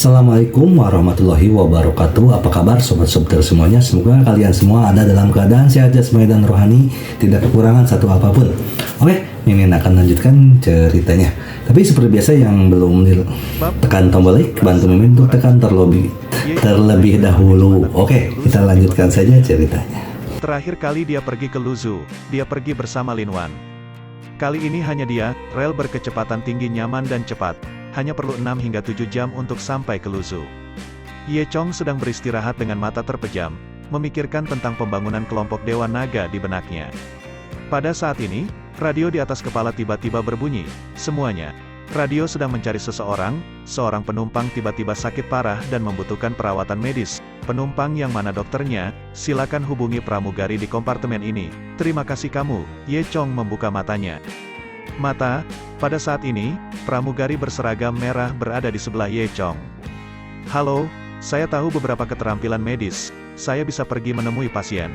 Assalamualaikum warahmatullahi wabarakatuh. Apa kabar sobat-sobat semuanya? Semoga kalian semua ada dalam keadaan sehat jasmani dan rohani, tidak kekurangan satu apapun. Oke, Mimin akan lanjutkan ceritanya. Tapi seperti biasa yang belum tekan tombol like, bantu Mimin untuk tekan terlebih dahulu. Oke, kita lanjutkan saja ceritanya. Terakhir kali dia pergi ke Luzhu, dia pergi bersama Lin Wan. Kali ini hanya dia, rel berkecepatan tinggi nyaman dan cepat. Hanya perlu 6 hingga 7 jam untuk sampai ke Luzhu. Ye Chong sedang beristirahat dengan mata terpejam, memikirkan tentang pembangunan kelompok Dewa Naga di benaknya. Pada saat ini, radio di atas kepala tiba-tiba berbunyi, semuanya. Radio sedang mencari seseorang, seorang penumpang tiba-tiba sakit parah dan membutuhkan perawatan medis. Penumpang yang mana dokternya, silakan hubungi pramugari di kompartemen ini. Terima kasih kamu. Ye Chong membuka matanya. Pada saat ini, pramugari berseragam merah berada di sebelah Ye Chong. Halo, saya tahu beberapa keterampilan medis, saya bisa pergi menemui pasien.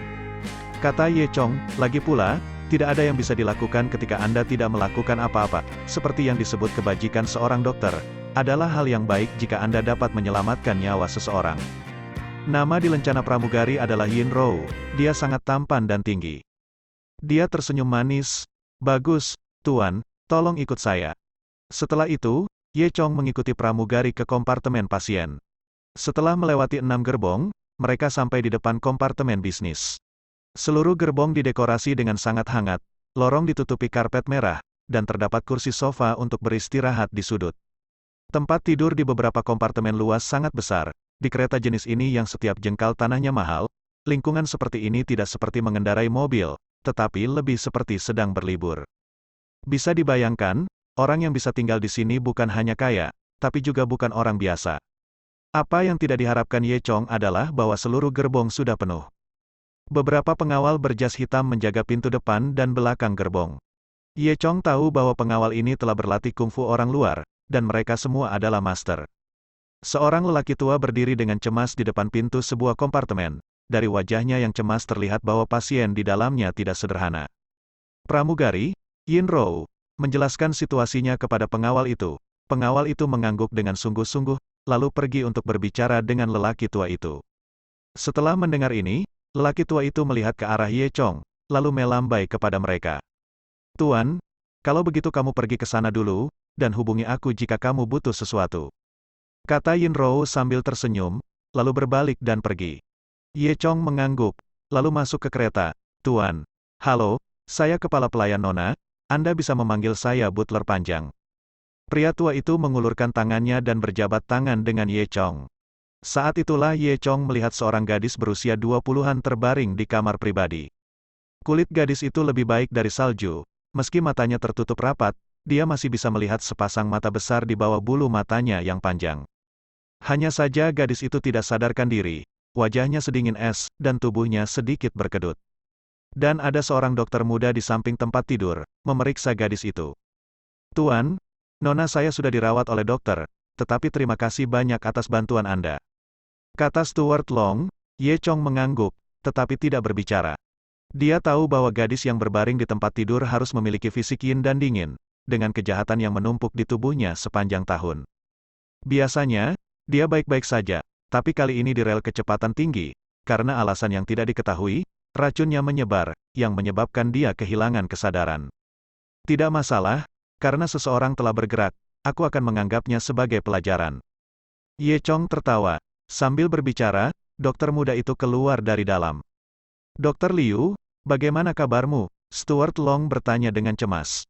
Kata Ye Chong, lagi pula, tidak ada yang bisa dilakukan ketika Anda tidak melakukan apa-apa, seperti yang disebut kebajikan seorang dokter, adalah hal yang baik jika Anda dapat menyelamatkan nyawa seseorang. Nama di lencana pramugari adalah Yin Rou, dia sangat tampan dan tinggi. Dia tersenyum manis, bagus, Tuan, tolong ikut saya. Setelah itu, Ye Chong mengikuti pramugari ke kompartemen pasien. Setelah melewati 6 gerbong, mereka sampai di depan kompartemen bisnis. Seluruh gerbong didekorasi dengan sangat hangat, lorong ditutupi karpet merah, dan terdapat kursi sofa untuk beristirahat di sudut. Tempat tidur di beberapa kompartemen luas sangat besar. Di kereta jenis ini yang setiap jengkal tanahnya mahal, lingkungan seperti ini tidak seperti mengendarai mobil, tetapi lebih seperti sedang berlibur. Bisa dibayangkan, orang yang bisa tinggal di sini bukan hanya kaya, tapi juga bukan orang biasa. Apa yang tidak diharapkan Ye Chong adalah bahwa seluruh gerbong sudah penuh. Beberapa pengawal berjas hitam menjaga pintu depan dan belakang gerbong. Ye Chong tahu bahwa pengawal ini telah berlatih kungfu orang luar, dan mereka semua adalah master. Seorang lelaki tua berdiri dengan cemas di depan pintu sebuah kompartemen. Dari wajahnya yang cemas terlihat bahwa pasien di dalamnya tidak sederhana. Pramugari, Yin Rou, menjelaskan situasinya kepada pengawal itu. Pengawal itu mengangguk dengan sungguh-sungguh, lalu pergi untuk berbicara dengan lelaki tua itu. Setelah mendengar ini, lelaki tua itu melihat ke arah Ye Chong, lalu melambai kepada mereka. Tuan, kalau begitu kamu pergi ke sana dulu, dan hubungi aku jika kamu butuh sesuatu. Kata Yin Rou sambil tersenyum, lalu berbalik dan pergi. Ye Chong mengangguk, lalu masuk ke kereta. Tuan, halo, saya kepala pelayan Nona. Anda bisa memanggil saya butler panjang. Pria tua itu mengulurkan tangannya dan berjabat tangan dengan Ye Chong. Saat itulah Ye Chong melihat seorang gadis berusia 20-an terbaring di kamar pribadi. Kulit gadis itu lebih baik dari salju. Meski matanya tertutup rapat, dia masih bisa melihat sepasang mata besar di bawah bulu matanya yang panjang. Hanya saja gadis itu tidak sadarkan diri. Wajahnya sedingin es, dan tubuhnya sedikit berkedut. Dan ada seorang dokter muda di samping tempat tidur, memeriksa gadis itu. Tuan, Nona saya sudah dirawat oleh dokter, tetapi terima kasih banyak atas bantuan Anda. Kata Stuart Long. Ye Chong mengangguk, tetapi tidak berbicara. Dia tahu bahwa gadis yang berbaring di tempat tidur harus memiliki fisik yin dan dingin, dengan kejahatan yang menumpuk di tubuhnya sepanjang tahun. Biasanya, dia baik-baik saja, tapi kali ini di rel kecepatan tinggi, karena alasan yang tidak diketahui, racunnya menyebar, yang menyebabkan dia kehilangan kesadaran. Tidak masalah, karena seseorang telah bergerak, aku akan menganggapnya sebagai pelajaran. Ye Chong tertawa. Sambil berbicara, dokter muda itu keluar dari dalam. Dokter Liu, bagaimana kabarmu? Stuart Long bertanya dengan cemas.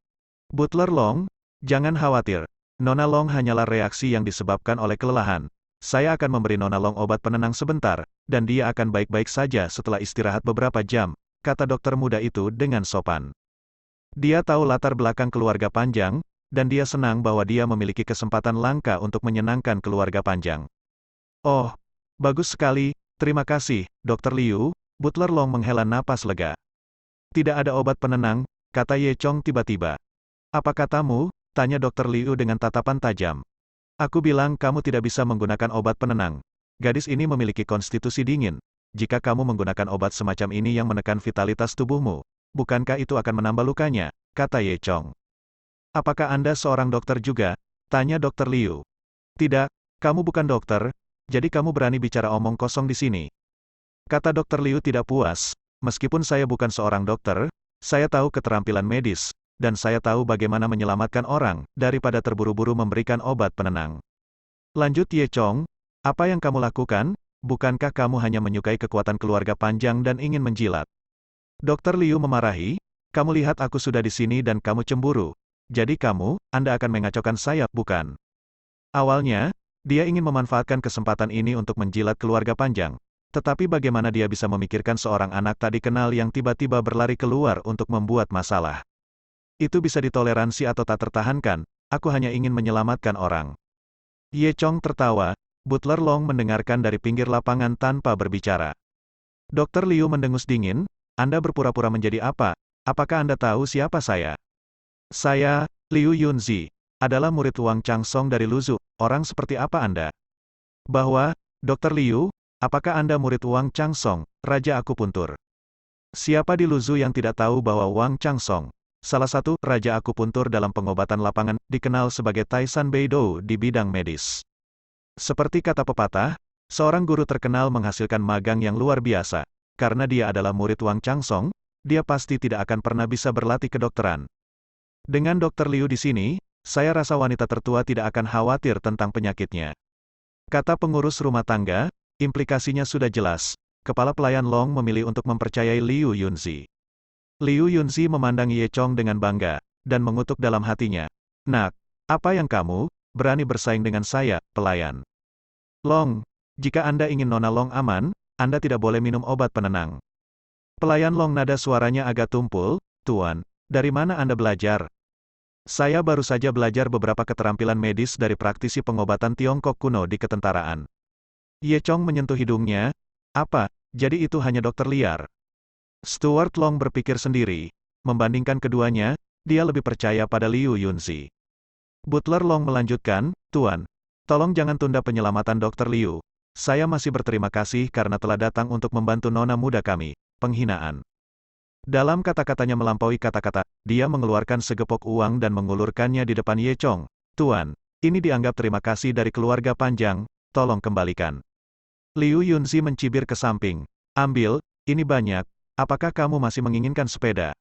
Butler Long, jangan khawatir. Nona Long hanyalah reaksi yang disebabkan oleh kelelahan. Saya akan memberi Nona Long obat penenang sebentar, dan dia akan baik-baik saja setelah istirahat beberapa jam, kata dokter muda itu dengan sopan. Dia tahu latar belakang keluarga panjang, dan dia senang bahwa dia memiliki kesempatan langka untuk menyenangkan keluarga panjang. Oh, bagus sekali, terima kasih, Dr. Liu. Butler Long menghela napas lega. Tidak ada obat penenang, kata Ye Chong tiba-tiba. Apa katamu? Tanya Dr. Liu dengan tatapan tajam. Aku bilang kamu tidak bisa menggunakan obat penenang. Gadis ini memiliki konstitusi dingin. Jika kamu menggunakan obat semacam ini yang menekan vitalitas tubuhmu, bukankah itu akan menambah lukanya? Kata Ye Chong. Apakah Anda seorang dokter juga? Tanya Dr. Liu. Tidak, Kamu bukan dokter, jadi kamu berani bicara omong kosong di sini. Kata Dr. Liu tidak puas, meskipun saya bukan seorang dokter, saya tahu keterampilan medis, dan saya tahu bagaimana menyelamatkan orang, daripada terburu-buru memberikan obat penenang. Lanjut Ye Chong, apa yang kamu lakukan? Bukankah kamu hanya menyukai kekuatan keluarga panjang dan ingin menjilat? Dr. Liu memarahi, kamu lihat aku sudah di sini dan kamu cemburu. Jadi Anda akan mengacaukan saya, bukan? Awalnya, dia ingin memanfaatkan kesempatan ini untuk menjilat keluarga panjang. Tetapi bagaimana dia bisa memikirkan seorang anak tak dikenal yang tiba-tiba berlari keluar untuk membuat masalah? Itu bisa ditoleransi atau tak tertahankan, aku hanya ingin menyelamatkan orang. Ye Chong tertawa, Butler Long mendengarkan dari pinggir lapangan tanpa berbicara. Dr. Liu mendengus dingin, Anda berpura-pura menjadi apa? Apakah Anda tahu siapa saya? Saya, Liu Yunzi, adalah murid Wang Changsong dari Luzhu. Orang seperti apa Anda? Bahwa, Dr. Liu, apakah Anda murid Wang Changsong, Raja Akupuntur? Siapa di Luzhu yang tidak tahu bahwa Wang Changsong, salah satu Raja Akupuntur dalam pengobatan lapangan, dikenal sebagai Taisan Beidou di bidang medis. Seperti kata pepatah, seorang guru terkenal menghasilkan magang yang luar biasa. Karena dia adalah murid Wang Changsong, dia pasti tidak akan pernah bisa berlatih kedokteran. Dengan Dr. Liu di sini, saya rasa wanita tertua tidak akan khawatir tentang penyakitnya. Kata pengurus rumah tangga, implikasinya sudah jelas. Kepala pelayan Long memilih untuk mempercayai Liu Yunzi. Liu Yunzi memandang Ye Chong dengan bangga, dan mengutuk dalam hatinya. Nak, apa yang kamu berani bersaing dengan saya, pelayan? Long, jika Anda ingin Nona Long aman, Anda tidak boleh minum obat penenang. Pelayan Long nada suaranya agak tumpul, Tuan, dari mana Anda belajar? Saya baru saja belajar beberapa keterampilan medis dari praktisi pengobatan Tiongkok kuno di ketentaraan. Ye Chong menyentuh hidungnya. Apa, jadi itu hanya dokter liar? Stuart Long berpikir sendiri. Membandingkan keduanya, dia lebih percaya pada Liu Yunzi. Butler Long melanjutkan, Tuan, tolong jangan tunda penyelamatan Dr. Liu. Saya masih berterima kasih karena telah datang untuk membantu nona muda kami. Penghinaan. Dalam kata-katanya melampaui kata-kata, dia mengeluarkan segepok uang dan mengulurkannya di depan Ye Chong. Tuan, ini dianggap terima kasih dari keluarga panjang, tolong kembalikan. Liu Yunzi mencibir ke samping. Ambil, ini banyak, apakah kamu masih menginginkan sepeda?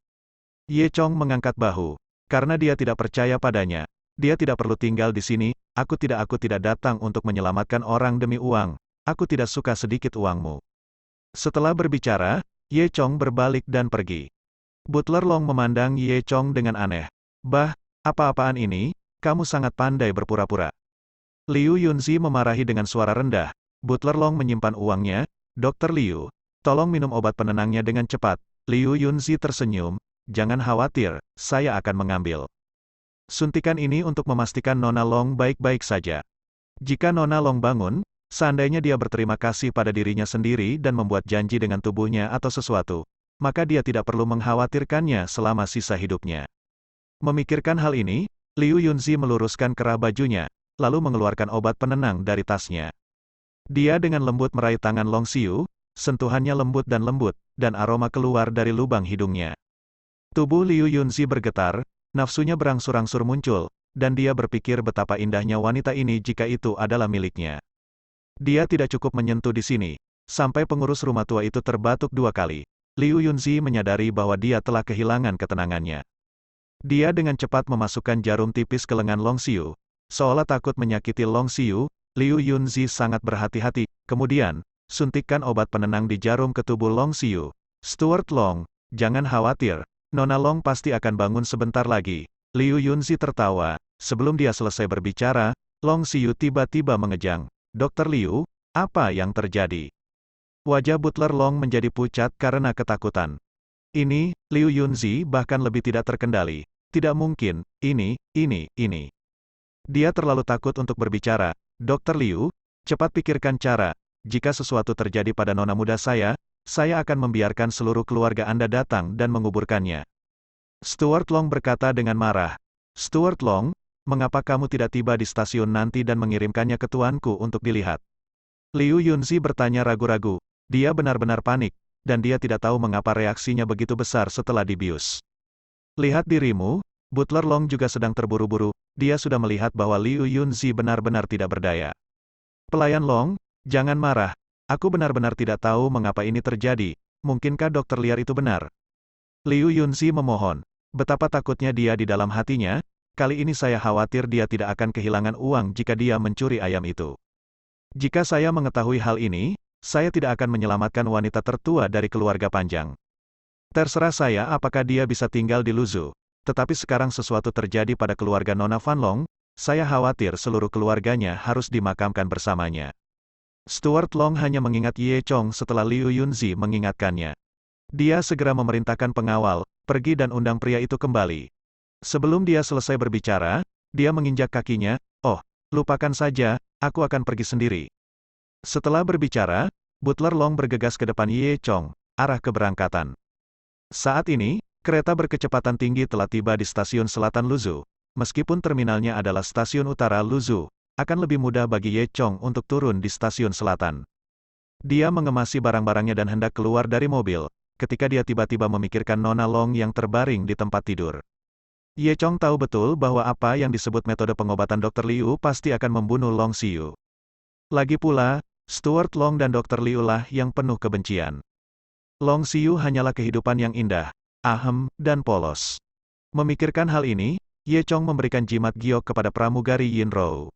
Ye Chong mengangkat bahu. Karena dia tidak percaya padanya. Dia tidak perlu tinggal di sini, aku tidak datang untuk menyelamatkan orang demi uang. Aku tidak suka sedikit uangmu. Setelah berbicara, Ye Chong berbalik dan pergi. Butler Long memandang Ye Chong dengan aneh. Bah, apa-apaan ini? Kamu sangat pandai berpura-pura. Liu Yunzi memarahi dengan suara rendah. Butler Long menyimpan uangnya. Dr. Liu, tolong minum obat penenangnya dengan cepat. Liu Yunzi tersenyum. Jangan khawatir, saya akan mengambil. Suntikan ini untuk memastikan Nona Long baik-baik saja. Jika Nona Long bangun, seandainya dia berterima kasih pada dirinya sendiri dan membuat janji dengan tubuhnya atau sesuatu, maka dia tidak perlu mengkhawatirkannya selama sisa hidupnya. Memikirkan hal ini, Liu Yunzi meluruskan kerah bajunya, lalu mengeluarkan obat penenang dari tasnya. Dia dengan lembut meraih tangan Long Xiu, sentuhannya lembut, dan aroma keluar dari lubang hidungnya. Tubuh Liu Yunzi bergetar, nafsunya berangsur-angsur muncul, dan dia berpikir betapa indahnya wanita ini jika itu adalah miliknya. Dia tidak cukup menyentuh di sini, sampai pengurus rumah tua itu terbatuk 2 kali. Liu Yunzi menyadari bahwa dia telah kehilangan ketenangannya. Dia dengan cepat memasukkan jarum tipis ke lengan Long Xiu. Seolah takut menyakiti Long Xiu, Liu Yunzi sangat berhati-hati. Kemudian, suntikkan obat penenang di jarum ke tubuh Long Xiu. Stuart Long, jangan khawatir, Nona Long pasti akan bangun sebentar lagi. Liu Yunzi tertawa. Sebelum dia selesai berbicara, Long Xiu tiba-tiba mengejang. Dr. Liu, apa yang terjadi? Wajah Butler Long menjadi pucat karena ketakutan. Ini, Liu Yunzi bahkan lebih tidak terkendali. Tidak mungkin, ini. Dia terlalu takut untuk berbicara. Dr. Liu, cepat pikirkan cara. Jika sesuatu terjadi pada nona muda saya akan membiarkan seluruh keluarga Anda datang dan menguburkannya. Stuart Long berkata dengan marah. Stuart Long, mengapa kamu tidak tiba di stasiun nanti dan mengirimkannya ke tuanku untuk dilihat? Liu Yunzi bertanya ragu-ragu. Dia benar-benar panik, dan dia tidak tahu mengapa reaksinya begitu besar setelah dibius. Lihat dirimu, Butler Long juga sedang terburu-buru. Dia sudah melihat bahwa Liu Yunzi benar-benar tidak berdaya. Pelayan Long, jangan marah. Aku benar-benar tidak tahu mengapa ini terjadi. Mungkinkah dokter liar itu benar? Liu Yunzi memohon. Betapa takutnya dia di dalam hatinya. Kali ini saya khawatir dia tidak akan kehilangan uang jika dia mencuri ayam itu. Jika saya mengetahui hal ini, saya tidak akan menyelamatkan wanita tertua dari keluarga panjang. Terserah saya apakah dia bisa tinggal di Luzhu. Tetapi sekarang sesuatu terjadi pada keluarga Nona Fan Long, saya khawatir seluruh keluarganya harus dimakamkan bersamanya. Stuart Long hanya mengingat Ye Chong setelah Liu Yunzi mengingatkannya. Dia segera memerintahkan pengawal, pergi dan undang pria itu kembali. Sebelum dia selesai berbicara, dia menginjak kakinya, oh, lupakan saja, aku akan pergi sendiri. Setelah berbicara, Butler Long bergegas ke depan Ye Chong, arah keberangkatan. Saat ini, kereta berkecepatan tinggi telah tiba di stasiun selatan Luzhu. Meskipun terminalnya adalah stasiun utara Luzhu, akan lebih mudah bagi Ye Chong untuk turun di stasiun selatan. Dia mengemasi barang-barangnya dan hendak keluar dari mobil, ketika dia tiba-tiba memikirkan Nona Long yang terbaring di tempat tidur. Ye Chong tahu betul bahwa apa yang disebut metode pengobatan Dr. Liu pasti akan membunuh Long Xiu. Lagi pula, Stuart Long dan Dr. Liu lah yang penuh kebencian. Long Xiu hanyalah kehidupan yang indah, ahem, dan polos. Memikirkan hal ini, Ye Chong memberikan jimat giok kepada pramugari Yin Rou.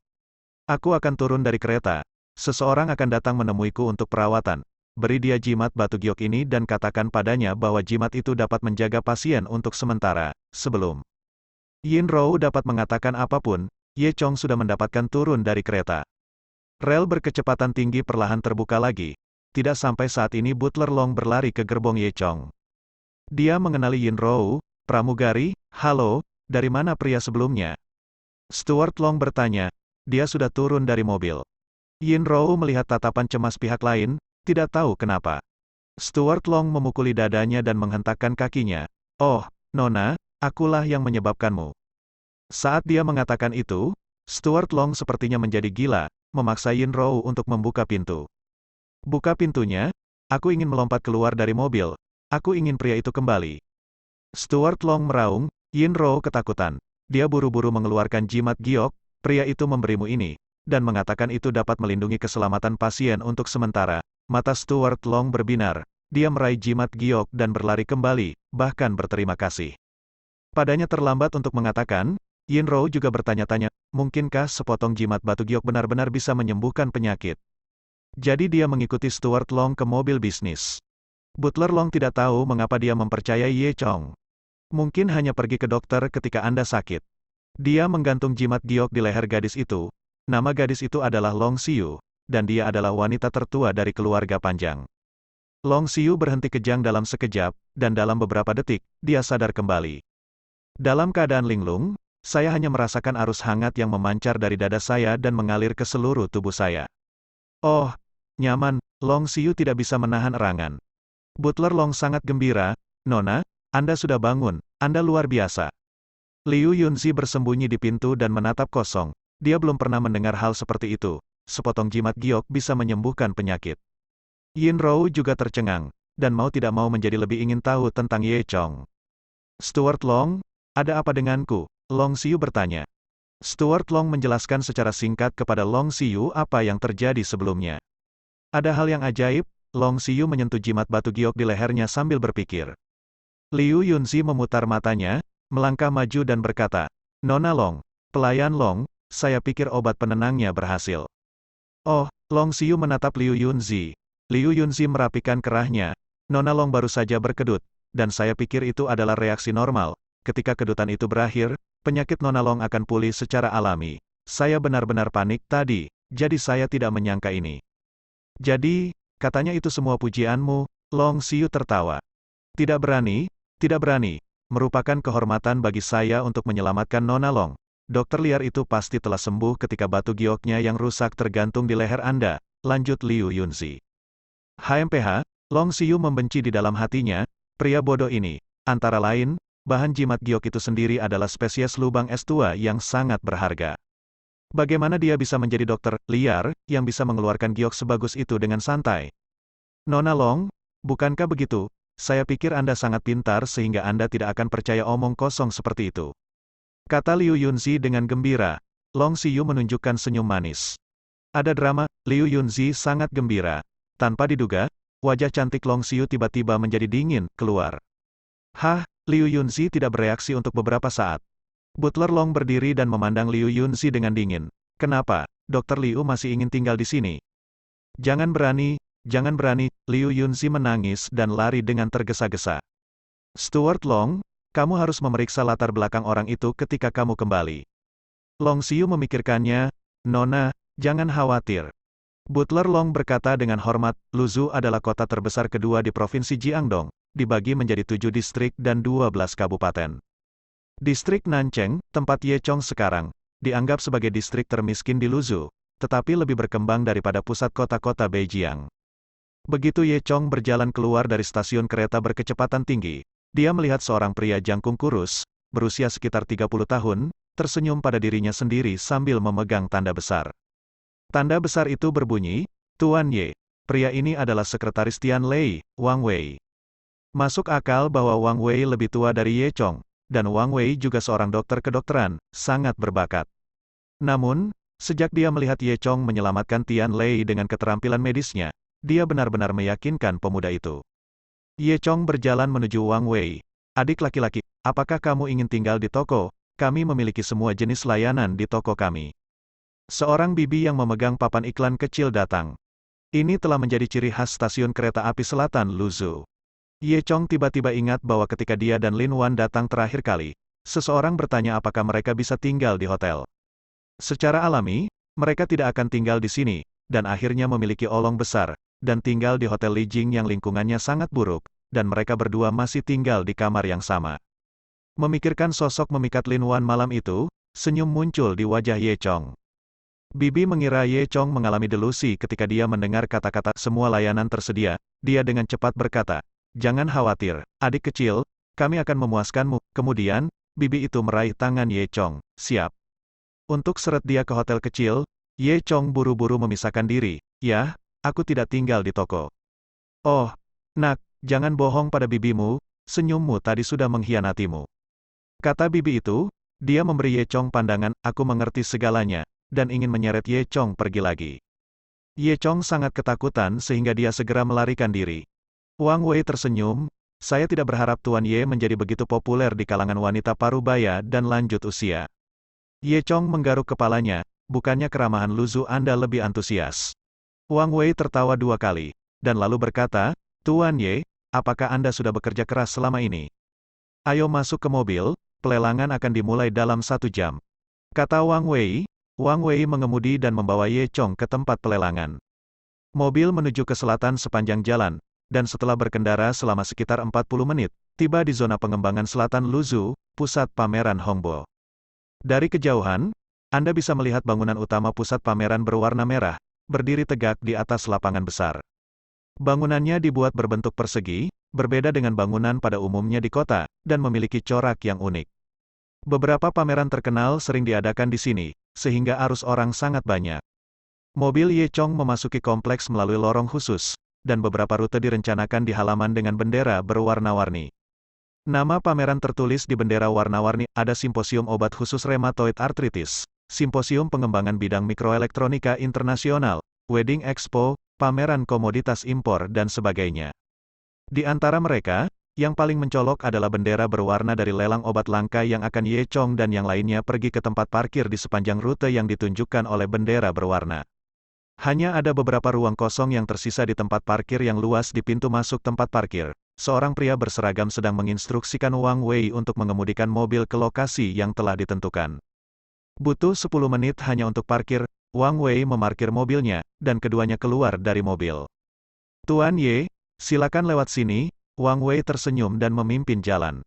Aku akan turun dari kereta. Seseorang akan datang menemuiku untuk perawatan. Beri dia jimat batu giok ini dan katakan padanya bahwa jimat itu dapat menjaga pasien untuk sementara, sebelum Yin Rou dapat mengatakan apapun, Ye Chong sudah mendapatkan turun dari kereta. Rel berkecepatan tinggi perlahan terbuka lagi. Tidak sampai saat ini Butler Long berlari ke gerbong Ye Chong. Dia mengenali Yin Rou, pramugari, halo, dari mana pria sebelumnya? Stuart Long bertanya, dia sudah turun dari mobil. Yin Rou melihat tatapan cemas pihak lain, tidak tahu kenapa. Stuart Long memukuli dadanya dan menghentakkan kakinya. Oh, Nona, akulah yang menyebabkanmu. Saat dia mengatakan itu, Stuart Long sepertinya menjadi gila, memaksa Yin Rou untuk membuka pintu. Buka pintunya, aku ingin melompat keluar dari mobil, aku ingin pria itu kembali. Stuart Long meraung, Yin Rou ketakutan. Dia buru-buru mengeluarkan jimat giok, pria itu memberimu ini, dan mengatakan itu dapat melindungi keselamatan pasien untuk sementara. Mata Stuart Long berbinar, dia meraih jimat giok dan berlari kembali, bahkan berterima kasih. Padanya terlambat untuk mengatakan, Yin Rou juga bertanya-tanya, mungkinkah sepotong jimat batu giok benar-benar bisa menyembuhkan penyakit? Jadi dia mengikuti Stuart Long ke mobil bisnis. Butler Long tidak tahu mengapa dia mempercayai Ye Chong. Mungkin hanya pergi ke dokter ketika Anda sakit. Dia menggantung jimat giok di leher gadis itu. Nama gadis itu adalah Long Xiu, dan dia adalah wanita tertua dari keluarga panjang. Long Xiu berhenti kejang dalam sekejap, dan dalam beberapa detik, dia sadar kembali. Dalam keadaan linglung, saya hanya merasakan arus hangat yang memancar dari dada saya dan mengalir ke seluruh tubuh saya. Oh, nyaman, Long Xiu tidak bisa menahan erangan. Butler Long sangat gembira, Nona, Anda sudah bangun, Anda luar biasa. Liu Yunzi bersembunyi di pintu dan menatap kosong. Dia belum pernah mendengar hal seperti itu. Sepotong jimat giok bisa menyembuhkan penyakit. Yin Rou juga tercengang, dan mau tidak mau menjadi lebih ingin tahu tentang Ye Chong. Stuart Long, ada apa denganku? Long Xiu bertanya. Stuart Long menjelaskan secara singkat kepada Long Xiu apa yang terjadi sebelumnya. Ada hal yang ajaib, Long Xiu menyentuh jimat batu giok di lehernya sambil berpikir. Liu Yunzi memutar matanya, melangkah maju dan berkata, Nona Long, pelayan Long, saya pikir obat penenangnya berhasil. Oh, Long Xiu menatap Liu Yunzi. Liu Yunzi merapikan kerahnya. Nona Long baru saja berkedut, dan saya pikir itu adalah reaksi normal. Ketika kedutan itu berakhir, penyakit Nona Long akan pulih secara alami. Saya benar-benar panik tadi, jadi saya tidak menyangka ini. Jadi, katanya itu semua pujianmu, Long Xiu tertawa. Tidak berani, merupakan kehormatan bagi saya untuk menyelamatkan Nona Long. Dokter liar itu pasti telah sembuh ketika batu gioknya yang rusak tergantung di leher Anda, lanjut Liu Yunzi. HMPH, Long Xiu membenci di dalam hatinya, pria bodoh ini. Antara lain, bahan jimat giok itu sendiri adalah spesies lubang es tua yang sangat berharga. Bagaimana dia bisa menjadi dokter liar, yang bisa mengeluarkan giok sebagus itu dengan santai? Nona Long, bukankah begitu? Saya pikir Anda sangat pintar sehingga Anda tidak akan percaya omong kosong seperti itu. Kata Liu Yunzi dengan gembira. Long Xiu menunjukkan senyum manis. Ada drama, Liu Yunzi sangat gembira. Tanpa diduga, wajah cantik Long Xiu tiba-tiba menjadi dingin, keluar. Hah, Liu Yunzi tidak bereaksi untuk beberapa saat. Butler Long berdiri dan memandang Liu Yunzi dengan dingin. Kenapa, Dr. Liu masih ingin tinggal di sini? Jangan berani, Liu Yunzi menangis dan lari dengan tergesa-gesa. Stuart Long, kamu harus memeriksa latar belakang orang itu ketika kamu kembali. Long Xiu memikirkannya, Nona, jangan khawatir. Butler Long berkata dengan hormat, Luzhu adalah kota terbesar kedua di Provinsi Jiangdong, dibagi menjadi 7 distrik dan 12 kabupaten. Distrik Nancheng, tempat Ye Chong sekarang, dianggap sebagai distrik termiskin di Luzhu, tetapi lebih berkembang daripada pusat kota-kota Beijing. Begitu Ye Chong berjalan keluar dari stasiun kereta berkecepatan tinggi, dia melihat seorang pria jangkung kurus, berusia sekitar 30 tahun, tersenyum pada dirinya sendiri sambil memegang tanda besar. Tanda besar itu berbunyi, Tuan Ye. Pria ini adalah sekretaris Tian Lei, Wang Wei. Masuk akal bahwa Wang Wei lebih tua dari Ye Chong, dan Wang Wei juga seorang dokter kedokteran, sangat berbakat. Namun, sejak dia melihat Ye Chong menyelamatkan Tian Lei dengan keterampilan medisnya, dia benar-benar meyakinkan pemuda itu. Ye Chong berjalan menuju Wang Wei. Adik laki-laki, apakah kamu ingin tinggal di toko? Kami memiliki semua jenis layanan di toko kami. Seorang bibi yang memegang papan iklan kecil datang. Ini telah menjadi ciri khas stasiun kereta api selatan Luzhu. Ye Chong tiba-tiba ingat bahwa ketika dia dan Lin Wan datang terakhir kali, seseorang bertanya apakah mereka bisa tinggal di hotel. Secara alami, mereka tidak akan tinggal di sini, dan akhirnya memiliki olong besar, dan tinggal di Hotel Li Jing yang lingkungannya sangat buruk, dan mereka berdua masih tinggal di kamar yang sama. Memikirkan sosok memikat Lin Wan malam itu, senyum muncul di wajah Ye Chong. Bibi mengira Ye Chong mengalami delusi ketika dia mendengar kata-kata semua layanan tersedia. Dia dengan cepat berkata, jangan khawatir, adik kecil, kami akan memuaskanmu. Kemudian, bibi itu meraih tangan Ye Chong. Siap. Untuk seret dia ke hotel kecil, Ye Chong buru-buru memisahkan diri. Ya, aku tidak tinggal di toko. Oh, nak, jangan bohong pada bibimu, senyummu tadi sudah mengkhianatimu. Kata bibi itu, dia memberi Ye Chong pandangan, aku mengerti segalanya, dan ingin menyeret Ye Chong pergi lagi. Ye Chong sangat ketakutan sehingga dia segera melarikan diri. Wang Wei tersenyum, saya tidak berharap Tuan Ye menjadi begitu populer di kalangan wanita parubaya dan lanjut usia. Ye Chong menggaruk kepalanya, bukannya keramahan Luzhu Anda lebih antusias. Wang Wei tertawa 2 kali, dan lalu berkata, Tuan Ye, apakah Anda sudah bekerja keras selama ini? Ayo masuk ke mobil, pelelangan akan dimulai dalam 1 jam. Kata Wang Wei mengemudi dan membawa Ye Chong ke tempat pelelangan. Mobil menuju ke selatan sepanjang jalan, dan setelah berkendara selama sekitar 40 menit, tiba di zona pengembangan selatan Luzhu, pusat pameran Hongbo. Dari kejauhan, Anda bisa melihat bangunan utama pusat pameran berwarna merah, berdiri tegak di atas lapangan besar. Bangunannya dibuat berbentuk persegi, berbeda dengan bangunan pada umumnya di kota, dan memiliki corak yang unik. Beberapa pameran terkenal sering diadakan di sini, sehingga arus orang sangat banyak. Mobil Ye Chong memasuki kompleks melalui lorong khusus, dan beberapa rute direncanakan di halaman dengan bendera berwarna-warni. Nama pameran tertulis di bendera warna-warni, ada Simposium Obat Khusus Rheumatoid Arthritis, Simposium Pengembangan Bidang Mikroelektronika Internasional, Wedding Expo, pameran komoditas impor dan sebagainya. Di antara mereka, yang paling mencolok adalah bendera berwarna dari lelang obat langka yang akan Ye Chong dan yang lainnya pergi ke tempat parkir di sepanjang rute yang ditunjukkan oleh bendera berwarna. Hanya ada beberapa ruang kosong yang tersisa di tempat parkir yang luas di pintu masuk tempat parkir. Seorang pria berseragam sedang menginstruksikan Wang Wei untuk mengemudikan mobil ke lokasi yang telah ditentukan. Butuh 10 menit hanya untuk parkir, Wang Wei memarkir mobilnya, dan keduanya keluar dari mobil. Tuan Ye, silakan lewat sini, Wang Wei tersenyum dan memimpin jalan.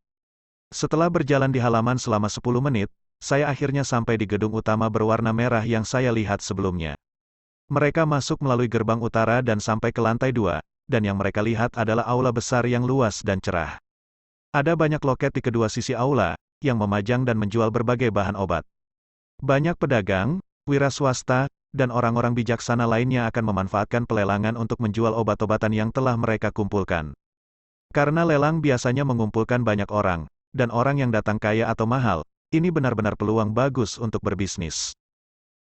Setelah berjalan di halaman selama 10 menit, saya akhirnya sampai di gedung utama berwarna merah yang saya lihat sebelumnya. Mereka masuk melalui gerbang utara dan sampai ke lantai 2, dan yang mereka lihat adalah aula besar yang luas dan cerah. Ada banyak loket di kedua sisi aula, yang memajang dan menjual berbagai bahan obat. Banyak pedagang, wira swasta, dan orang-orang bijaksana lainnya akan memanfaatkan pelelangan untuk menjual obat-obatan yang telah mereka kumpulkan. Karena lelang biasanya mengumpulkan banyak orang, dan orang yang datang kaya atau mahal, ini benar-benar peluang bagus untuk berbisnis.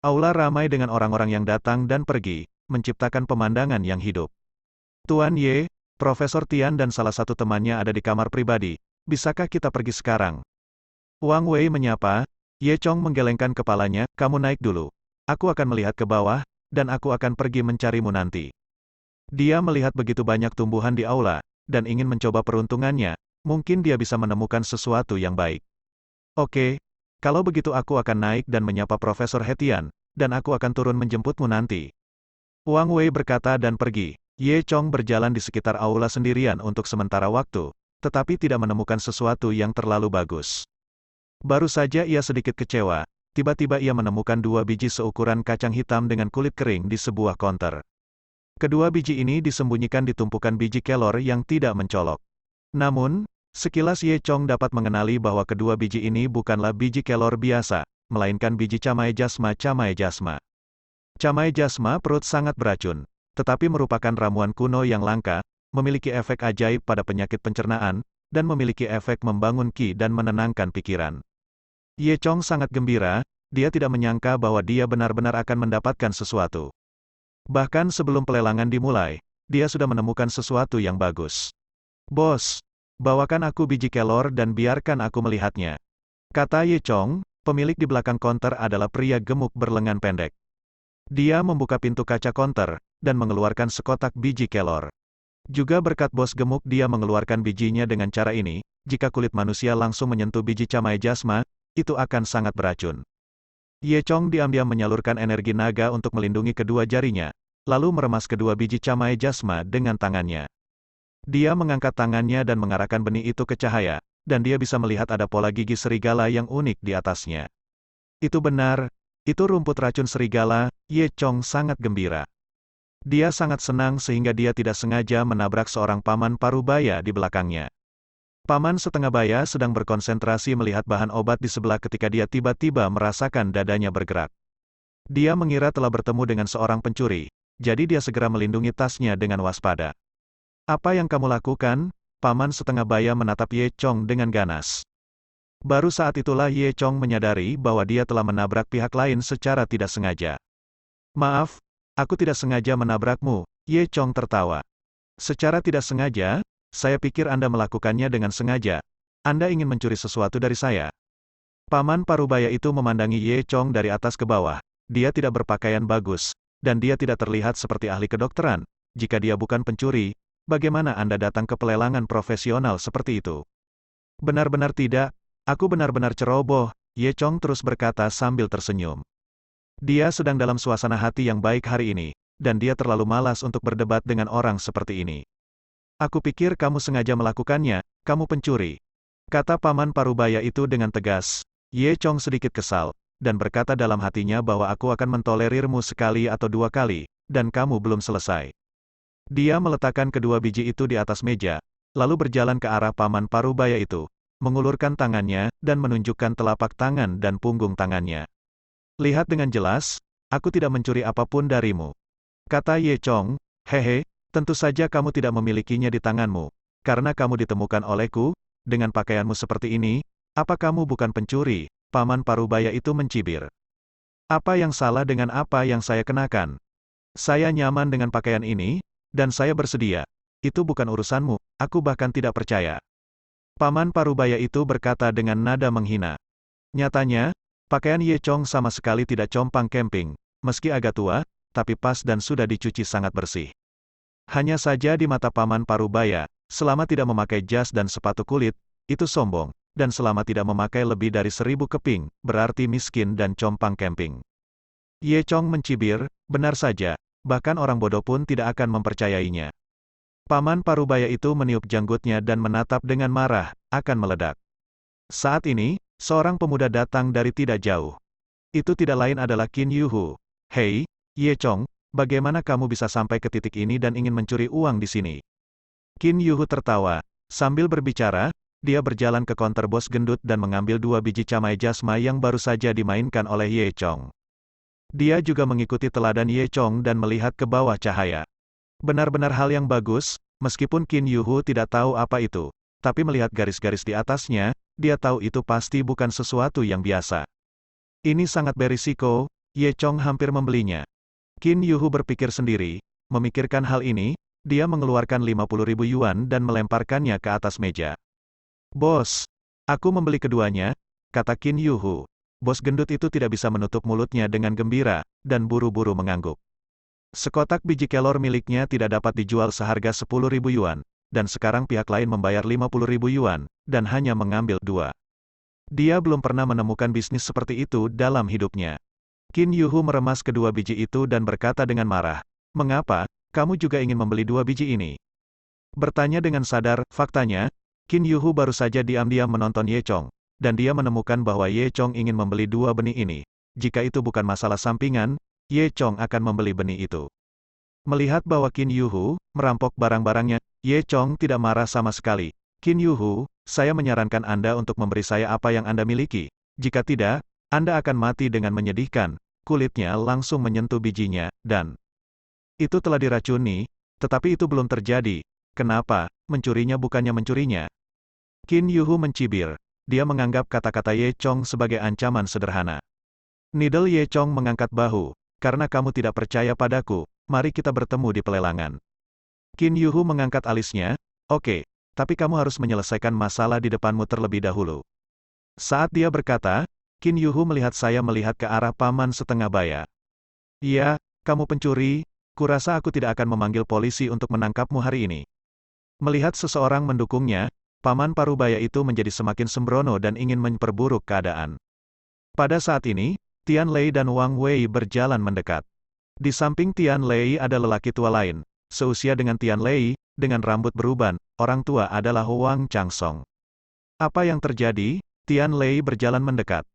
Aula ramai dengan orang-orang yang datang dan pergi, menciptakan pemandangan yang hidup. Tuan Ye, Profesor Tian dan salah satu temannya ada di kamar pribadi. Bisakah kita pergi sekarang? Wang Wei menyapa. Ye Chong menggelengkan kepalanya, kamu naik dulu. Aku akan melihat ke bawah, dan aku akan pergi mencarimu nanti. Dia melihat begitu banyak tumbuhan di aula, dan ingin mencoba peruntungannya, mungkin dia bisa menemukan sesuatu yang baik. Oke, kalau begitu aku akan naik dan menyapa Profesor Hetian, dan aku akan turun menjemputmu nanti. Wang Wei berkata dan pergi. Ye Chong berjalan di sekitar aula sendirian untuk sementara waktu, tetapi tidak menemukan sesuatu yang terlalu bagus. Baru saja ia sedikit kecewa, tiba-tiba ia menemukan 2 biji seukuran kacang hitam dengan kulit kering di sebuah konter. Kedua biji ini disembunyikan di tumpukan biji kelor yang tidak mencolok. Namun, sekilas Ye Chong dapat mengenali bahwa kedua biji ini bukanlah biji kelor biasa, melainkan biji camai jasma. Camai jasma perut sangat beracun, tetapi merupakan ramuan kuno yang langka, memiliki efek ajaib pada penyakit pencernaan, dan memiliki efek membangun qi dan menenangkan pikiran. Ye Chong sangat gembira, dia tidak menyangka bahwa dia benar-benar akan mendapatkan sesuatu. Bahkan sebelum pelelangan dimulai, dia sudah menemukan sesuatu yang bagus. Bos, bawakan aku biji kelor dan biarkan aku melihatnya. Kata Ye Chong, pemilik di belakang konter adalah pria gemuk berlengan pendek. Dia membuka pintu kaca konter, dan mengeluarkan sekotak biji kelor. Juga berkat bos gemuk dia mengeluarkan bijinya dengan cara ini, jika kulit manusia langsung menyentuh biji camai jasma, itu akan sangat beracun. Ye Chong diam-diam menyalurkan energi naga untuk melindungi kedua jarinya, lalu meremas kedua biji camai jasma dengan tangannya. Dia mengangkat tangannya dan mengarahkan benih itu ke cahaya, dan dia bisa melihat ada pola gigi serigala yang unik di atasnya. Itu benar, itu rumput racun serigala. Ye Chong sangat gembira. Dia sangat senang sehingga dia tidak sengaja menabrak seorang paman parubaya di belakangnya. Paman setengah baya sedang berkonsentrasi melihat bahan obat di sebelah ketika dia tiba-tiba merasakan dadanya bergerak. Dia mengira telah bertemu dengan seorang pencuri, jadi dia segera melindungi tasnya dengan waspada. Apa yang kamu lakukan? Paman setengah baya menatap Ye Chong dengan ganas. Baru saat itulah Ye Chong menyadari bahwa dia telah menabrak pihak lain secara tidak sengaja. Maaf, aku tidak sengaja menabrakmu, Ye Chong tertawa. Secara tidak sengaja, saya pikir Anda melakukannya dengan sengaja. Anda ingin mencuri sesuatu dari saya. Paman parubaya itu memandangi Ye Chong dari atas ke bawah. Dia tidak berpakaian bagus, dan dia tidak terlihat seperti ahli kedokteran. Jika dia bukan pencuri, bagaimana Anda datang ke pelelangan profesional seperti itu? Benar-benar tidak, aku benar-benar ceroboh, Ye Chong terus berkata sambil tersenyum. Dia sedang dalam suasana hati yang baik hari ini, dan dia terlalu malas untuk berdebat dengan orang seperti ini. Aku pikir kamu sengaja melakukannya, kamu pencuri. Kata paman parubaya itu dengan tegas. Ye Chong sedikit kesal, dan berkata dalam hatinya bahwa aku akan mentolerirmu sekali atau 2 kali, dan kamu belum selesai. Dia meletakkan kedua biji itu di atas meja, lalu berjalan ke arah paman parubaya itu, mengulurkan tangannya, dan menunjukkan telapak tangan dan punggung tangannya. Lihat dengan jelas, aku tidak mencuri apapun darimu. Kata Ye Chong, hehe, tentu saja kamu tidak memilikinya di tanganmu, karena kamu ditemukan olehku, dengan pakaianmu seperti ini, apa kamu bukan pencuri? Paman parubaya itu mencibir. Apa yang salah dengan apa yang saya kenakan? Saya nyaman dengan pakaian ini, dan saya bersedia. Itu bukan urusanmu, aku bahkan tidak percaya. Paman parubaya itu berkata dengan nada menghina. Nyatanya, pakaian Ye Chong sama sekali tidak compang camping, meski agak tua, tapi pas dan sudah dicuci sangat bersih. Hanya saja di mata paman parubaya, selama tidak memakai jas dan sepatu kulit, itu sombong, dan selama tidak memakai lebih dari 1000 keping, berarti miskin dan compang camping. Ye Chong mencibir, benar saja, bahkan orang bodoh pun tidak akan mempercayainya. Paman parubaya itu meniup janggutnya dan menatap dengan marah, akan meledak. Saat ini, seorang pemuda datang dari tidak jauh. Itu tidak lain adalah Qin Yuhu. Hei, Ye Chong, bagaimana kamu bisa sampai ke titik ini dan ingin mencuri uang di sini? Qin Yuhu tertawa. Sambil berbicara, dia berjalan ke konter bos gendut dan mengambil 2 biji camai jasma yang baru saja dimainkan oleh Ye Chong. Dia juga mengikuti teladan Ye Chong dan melihat ke bawah cahaya. Benar-benar hal yang bagus, meskipun Qin Yuhu tidak tahu apa itu, tapi melihat garis-garis di atasnya, dia tahu itu pasti bukan sesuatu yang biasa. Ini sangat berisiko, Ye Chong hampir membelinya. Qin Yuhu berpikir sendiri, memikirkan hal ini, dia mengeluarkan 50.000 yuan dan melemparkannya ke atas meja. Bos, aku membeli keduanya, kata Qin Yuhu. Bos gendut itu tidak bisa menutup mulutnya dengan gembira, dan buru-buru mengangguk. Sekotak biji kelor miliknya tidak dapat dijual seharga 10.000 yuan, dan sekarang pihak lain membayar 50.000 yuan, dan hanya mengambil 2. Dia belum pernah menemukan bisnis seperti itu dalam hidupnya. Qin Yuhu meremas kedua biji itu dan berkata dengan marah, "Mengapa, kamu juga ingin membeli 2 biji ini?" Bertanya dengan sadar, faktanya, Qin Yuhu baru saja diam-diam menonton Ye Chong, dan dia menemukan bahwa Ye Chong ingin membeli 2 benih ini. Jika itu bukan masalah sampingan, Ye Chong akan membeli benih itu. Melihat bahwa Qin Yuhu merampok barang-barangnya, Ye Chong tidak marah sama sekali. "Qin Yuhu, saya menyarankan Anda untuk memberi saya apa yang Anda miliki. Jika tidak, Anda akan mati dengan menyedihkan." Kulitnya langsung menyentuh bijinya, dan itu telah diracuni, tetapi itu belum terjadi. Kenapa, mencurinya bukannya mencurinya? Qin Yuhu mencibir. Dia menganggap kata-kata Ye Chong sebagai ancaman sederhana. Needle Ye Chong mengangkat bahu. "Karena kamu tidak percaya padaku, mari kita bertemu di pelelangan." Qin Yuhu mengangkat alisnya. "Oke, tapi kamu harus menyelesaikan masalah di depanmu terlebih dahulu." Saat dia berkata, Qin Yuhu melihat saya melihat ke arah paman setengah baya. "Iya, kamu pencuri, kurasa aku tidak akan memanggil polisi untuk menangkapmu hari ini." Melihat seseorang mendukungnya, paman parubaya itu menjadi semakin sembrono dan ingin memperburuk keadaan. Pada saat ini, Tian Lei dan Wang Wei berjalan mendekat. Di samping Tian Lei ada lelaki tua lain, seusia dengan Tian Lei, dengan rambut beruban, orang tua adalah Wang Changsong. "Apa yang terjadi?" Tian Lei berjalan mendekat.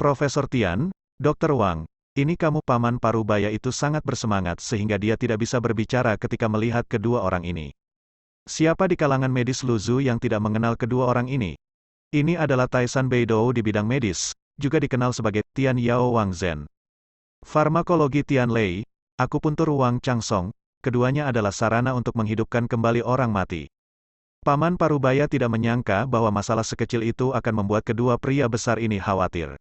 Profesor Tian, Dr. Wang, ini kamu." Paman parubaya itu sangat bersemangat sehingga dia tidak bisa berbicara ketika melihat kedua orang ini. Siapa di kalangan medis Luzhu yang tidak mengenal kedua orang ini? Ini adalah Taisan Beidou di bidang medis, juga dikenal sebagai Tian Yao Wang Zhen. Farmakologi Tian Lei, akupuntur Wang Changsong, keduanya adalah sarana untuk menghidupkan kembali orang mati. Paman parubaya tidak menyangka bahwa masalah sekecil itu akan membuat kedua pria besar ini khawatir.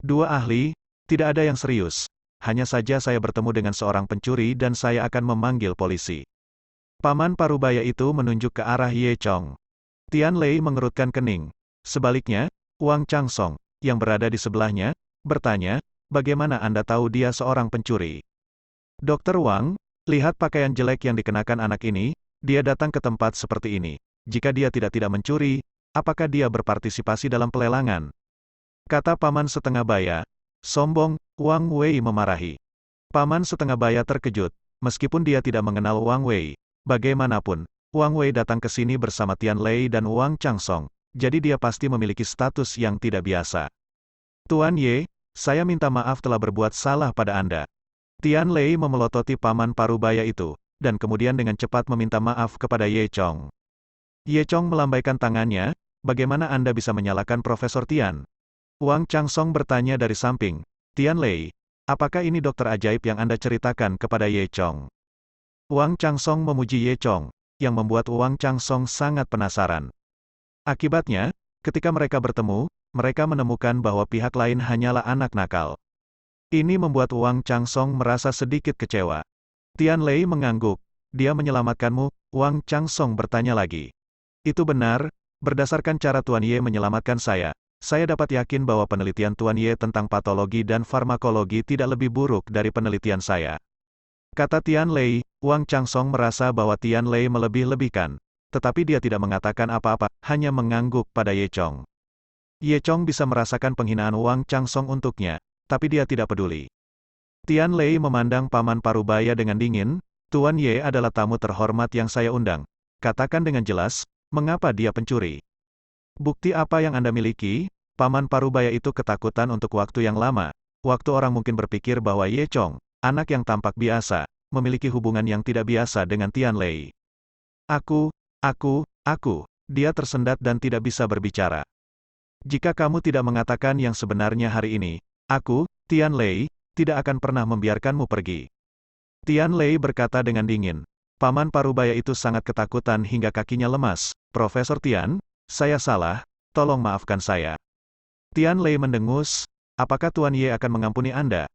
"Dua ahli, tidak ada yang serius. Hanya saja saya bertemu dengan seorang pencuri dan saya akan memanggil polisi." Paman parubaya itu menunjuk ke arah Ye Chong. Tian Lei mengerutkan kening. Sebaliknya, Wang Changsong, yang berada di sebelahnya, bertanya, "Bagaimana Anda tahu dia seorang pencuri?" "Dr. Wang, lihat pakaian jelek yang dikenakan anak ini, dia datang ke tempat seperti ini. Jika dia tidak mencuri, apakah dia berpartisipasi dalam pelelangan?" Kata paman setengah baya. Sombong, Wang Wei memarahi. Paman setengah baya terkejut, meskipun dia tidak mengenal Wang Wei. Bagaimanapun, Wang Wei datang ke sini bersama Tian Lei dan Wang Changsong, jadi dia pasti memiliki status yang tidak biasa. "Tuan Ye, saya minta maaf telah berbuat salah pada Anda." Tian Lei memelototi paman parubaya itu, dan kemudian dengan cepat meminta maaf kepada Ye Chong. Ye Chong melambaikan tangannya, "Bagaimana Anda bisa menyalahkan Profesor Tian?" Wang Changsong bertanya dari samping, "Tian Lei, apakah ini dokter ajaib yang Anda ceritakan kepada Ye Chong?" Wang Changsong memuji Ye Chong, yang membuat Wang Changsong sangat penasaran. Akibatnya, ketika mereka bertemu, mereka menemukan bahwa pihak lain hanyalah anak nakal. Ini membuat Wang Changsong merasa sedikit kecewa. Tian Lei mengangguk. "Dia menyelamatkanmu?" Wang Changsong bertanya lagi. "Itu benar, berdasarkan cara Tuan Ye menyelamatkan saya dapat yakin bahwa penelitian Tuan Ye tentang patologi dan farmakologi tidak lebih buruk dari penelitian saya." Kata Tian Lei. Wang Changsong merasa bahwa Tian Lei melebih-lebihkan, tetapi dia tidak mengatakan apa-apa, hanya mengangguk pada Ye Chong. Ye Chong bisa merasakan penghinaan Wang Changsong untuknya, tapi dia tidak peduli. Tian Lei memandang paman parubaya dengan dingin. "Tuan Ye adalah tamu terhormat yang saya undang. Katakan dengan jelas, mengapa dia pencuri?" "Bukti apa yang Anda miliki?" Paman parubaya itu ketakutan untuk waktu yang lama. Waktu orang mungkin berpikir bahwa Ye Chong, anak yang tampak biasa, memiliki hubungan yang tidak biasa dengan Tian Lei. Aku, dia tersendat dan tidak bisa berbicara. "Jika kamu tidak mengatakan yang sebenarnya hari ini, aku, Tian Lei, tidak akan pernah membiarkanmu pergi." Tian Lei berkata dengan dingin. Paman parubaya itu sangat ketakutan hingga kakinya lemas. "Profesor Tian, saya salah, tolong maafkan saya." Tian Lei mendengus, "Apakah Tuan Ye akan mengampuni Anda?"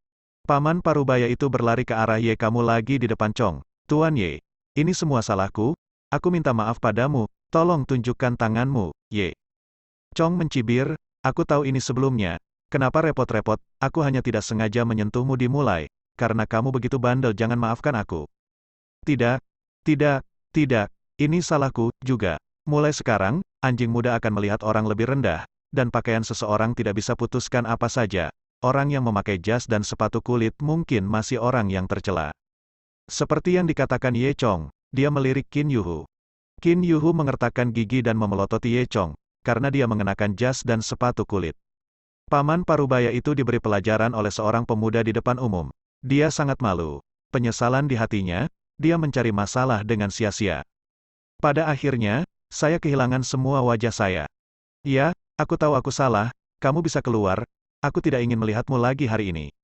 Paman Parubaya itu berlari ke arah Ye. Kamu lagi di depan Chong. Tuan Ye. Ini semua salahku. Aku minta maaf padamu. Tolong tunjukkan tanganmu, Ye. Chong mencibir, aku tahu ini sebelumnya. Kenapa repot-repot, aku hanya tidak sengaja menyentuhmu dimulai. Karena kamu begitu bandel, jangan maafkan aku. Tidak, tidak, tidak. Ini salahku, juga. Mulai sekarang, anjing muda akan melihat orang lebih rendah. Dan pakaian seseorang tidak bisa putuskan apa saja. Orang yang memakai jas dan sepatu kulit mungkin masih orang yang tercela. Seperti yang dikatakan Ye Chong, dia melirik Qin Yuhu. Qin Yuhu mengertakkan gigi dan memelototi Ye Chong, karena dia mengenakan jas dan sepatu kulit. Paman Parubaya itu diberi pelajaran oleh seorang pemuda di depan umum. Dia sangat malu. Penyesalan di hatinya, dia mencari masalah dengan sia-sia. Pada akhirnya, saya kehilangan semua wajah saya. Ya, aku tahu aku salah, kamu bisa keluar. Aku tidak ingin melihatmu lagi hari ini.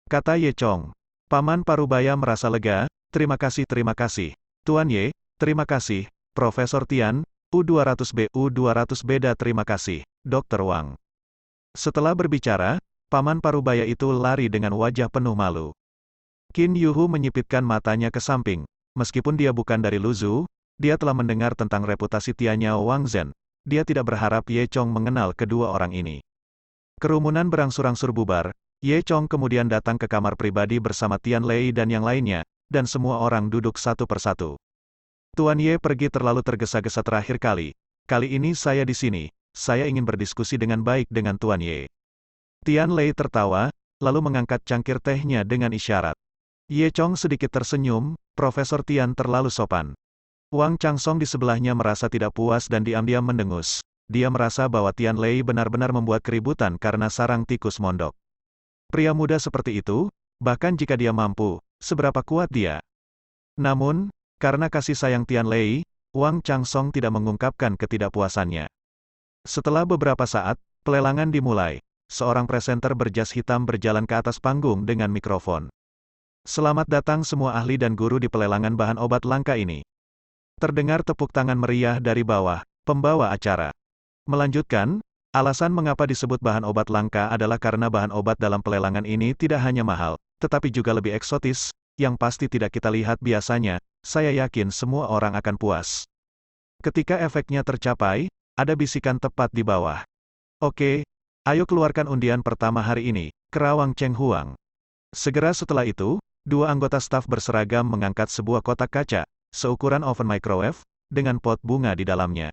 Kata Ye Chong. Paman Parubaya merasa lega, terima kasih, Tuan Ye, terima kasih, Profesor Tian, U200B, U200B, terima kasih, Dr. Wang. Setelah berbicara, Paman Parubaya itu lari dengan wajah penuh malu. Qin Yuhu menyipitkan matanya ke samping. Meskipun dia bukan dari Luzhu, dia telah mendengar tentang reputasi Tiannya Wang Zhen. Dia tidak berharap Ye Chong mengenal kedua orang ini. Kerumunan berangsur-angsur bubar. Ye Chong kemudian datang ke kamar pribadi bersama Tian Lei dan yang lainnya, dan semua orang duduk satu persatu. Tuan Ye pergi terlalu tergesa-gesa terakhir kali. Kali ini saya di sini. Saya ingin berdiskusi dengan baik dengan Tuan Ye. Tian Lei tertawa, lalu mengangkat cangkir tehnya dengan isyarat. Ye Chong sedikit tersenyum, Profesor Tian terlalu sopan. Wang Changsong di sebelahnya merasa tidak puas dan diam-diam mendengus. Dia merasa bahwa Tian Lei benar-benar membuat keributan karena sarang tikus mondok. Pria muda seperti itu, bahkan jika dia mampu, seberapa kuat dia. Namun, karena kasih sayang Tian Lei, Wang Changsong tidak mengungkapkan ketidakpuasannya. Setelah beberapa saat, pelelangan dimulai. Seorang presenter berjas hitam berjalan ke atas panggung dengan mikrofon. Selamat datang semua ahli dan guru di pelelangan bahan obat langka ini. Terdengar tepuk tangan meriah dari bawah, pembawa acara melanjutkan, alasan mengapa disebut bahan obat langka adalah karena bahan obat dalam pelelangan ini tidak hanya mahal, tetapi juga lebih eksotis, yang pasti tidak kita lihat biasanya. Saya yakin semua orang akan puas. Ketika efeknya tercapai, ada bisikan tepat di bawah. Oke, ayo keluarkan undian pertama hari ini, Kerawang Cheng Huang. Segera setelah itu, dua anggota staf berseragam mengangkat sebuah kotak kaca, seukuran oven microwave, dengan pot bunga di dalamnya.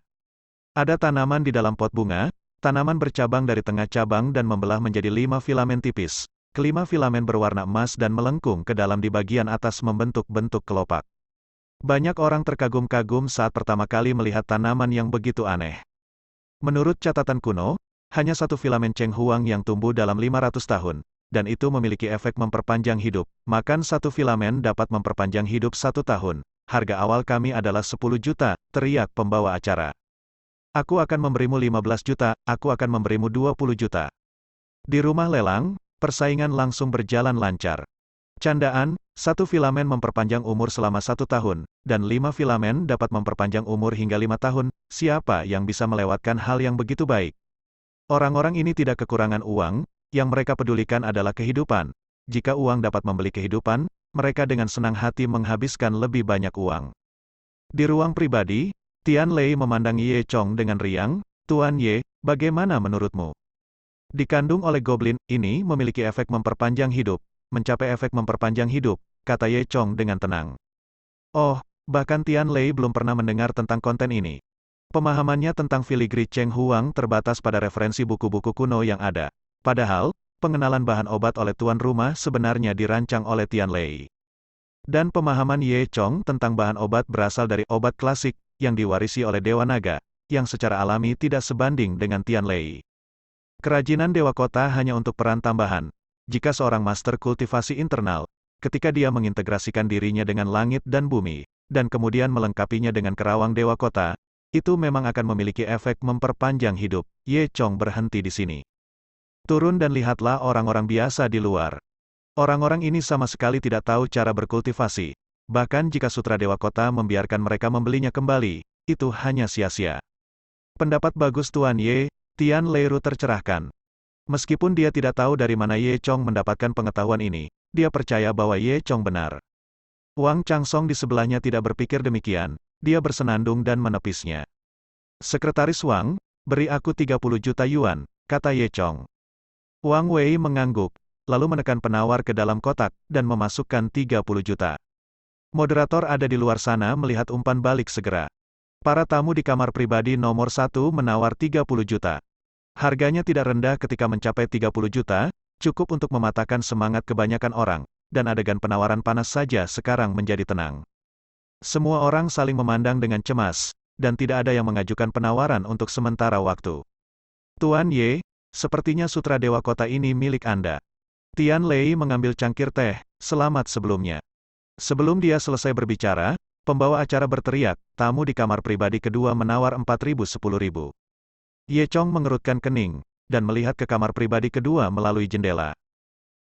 Ada tanaman di dalam pot bunga, tanaman bercabang dari tengah cabang dan membelah menjadi 5 filamen tipis. Kelima filamen berwarna emas dan melengkung ke dalam di bagian atas membentuk bentuk kelopak. Banyak orang terkagum-kagum saat pertama kali melihat tanaman yang begitu aneh. Menurut catatan kuno, hanya satu filamen Cheng Huang yang tumbuh dalam 500 tahun, dan itu memiliki efek memperpanjang hidup. Makan satu filamen dapat memperpanjang hidup 1 tahun. Harga awal kami adalah 10 juta, teriak pembawa acara. Aku akan memberimu 15 juta, aku akan memberimu 20 juta. Di rumah lelang, persaingan langsung berjalan lancar. Candaan, satu filamen memperpanjang umur selama 1 tahun, dan 5 filamen dapat memperpanjang umur hingga 5 tahun, siapa yang bisa melewatkan hal yang begitu baik? Orang-orang ini tidak kekurangan uang, yang mereka pedulikan adalah kehidupan. Jika uang dapat membeli kehidupan, mereka dengan senang hati menghabiskan lebih banyak uang. Di ruang pribadi, Tian Lei memandang Ye Chong dengan riang, Tuan Ye, bagaimana menurutmu? Dikandung oleh goblin, ini memiliki efek memperpanjang hidup. Mencapai efek memperpanjang hidup, kata Ye Chong dengan tenang. Oh, bahkan Tian Lei belum pernah mendengar tentang konten ini. Pemahamannya tentang filigree Cheng Huang terbatas pada referensi buku-buku kuno yang ada. Padahal, pengenalan bahan obat oleh tuan rumah sebenarnya dirancang oleh Tian Lei. Dan pemahaman Ye Chong tentang bahan obat berasal dari obat klasik, yang diwarisi oleh Dewa Naga, yang secara alami tidak sebanding dengan Tian Lei. Kerajinan Dewa Kota hanya untuk peran tambahan. Jika seorang master kultivasi internal, ketika dia mengintegrasikan dirinya dengan langit dan bumi, dan kemudian melengkapinya dengan kerawang Dewa Kota, itu memang akan memiliki efek memperpanjang hidup. Ye Chong berhenti di sini. Turun dan lihatlah orang-orang biasa di luar. Orang-orang ini sama sekali tidak tahu cara berkultivasi. Bahkan jika Sutra Dewa Kota membiarkan mereka membelinya kembali, itu hanya sia-sia. Pendapat bagus Tuan Ye, Tian Lei tercerahkan. Meskipun dia tidak tahu dari mana Ye Chong mendapatkan pengetahuan ini, dia percaya bahwa Ye Chong benar. Wang Changsong di sebelahnya tidak berpikir demikian, dia bersenandung dan menepisnya. Sekretaris Wang, beri aku 30 juta yuan, kata Ye Chong. Wang Wei mengangguk, lalu menekan penawar ke dalam kotak, dan memasukkan 30 juta. Moderator ada di luar sana melihat umpan balik segera. Para tamu di kamar pribadi nomor 1 menawar 30 juta. Harganya tidak rendah ketika mencapai 30 juta, cukup untuk mematahkan semangat kebanyakan orang, dan adegan penawaran panas saja sekarang menjadi tenang. Semua orang saling memandang dengan cemas, dan tidak ada yang mengajukan penawaran untuk sementara waktu. Tuan Ye, sepertinya sutra Dewa Kota ini milik Anda. Tian Lei mengambil cangkir teh, selamat sebelumnya. Sebelum dia selesai berbicara, pembawa acara berteriak, tamu di kamar pribadi kedua menawar 4.000-10.000. Ye Chong mengerutkan kening, dan melihat ke kamar pribadi kedua melalui jendela.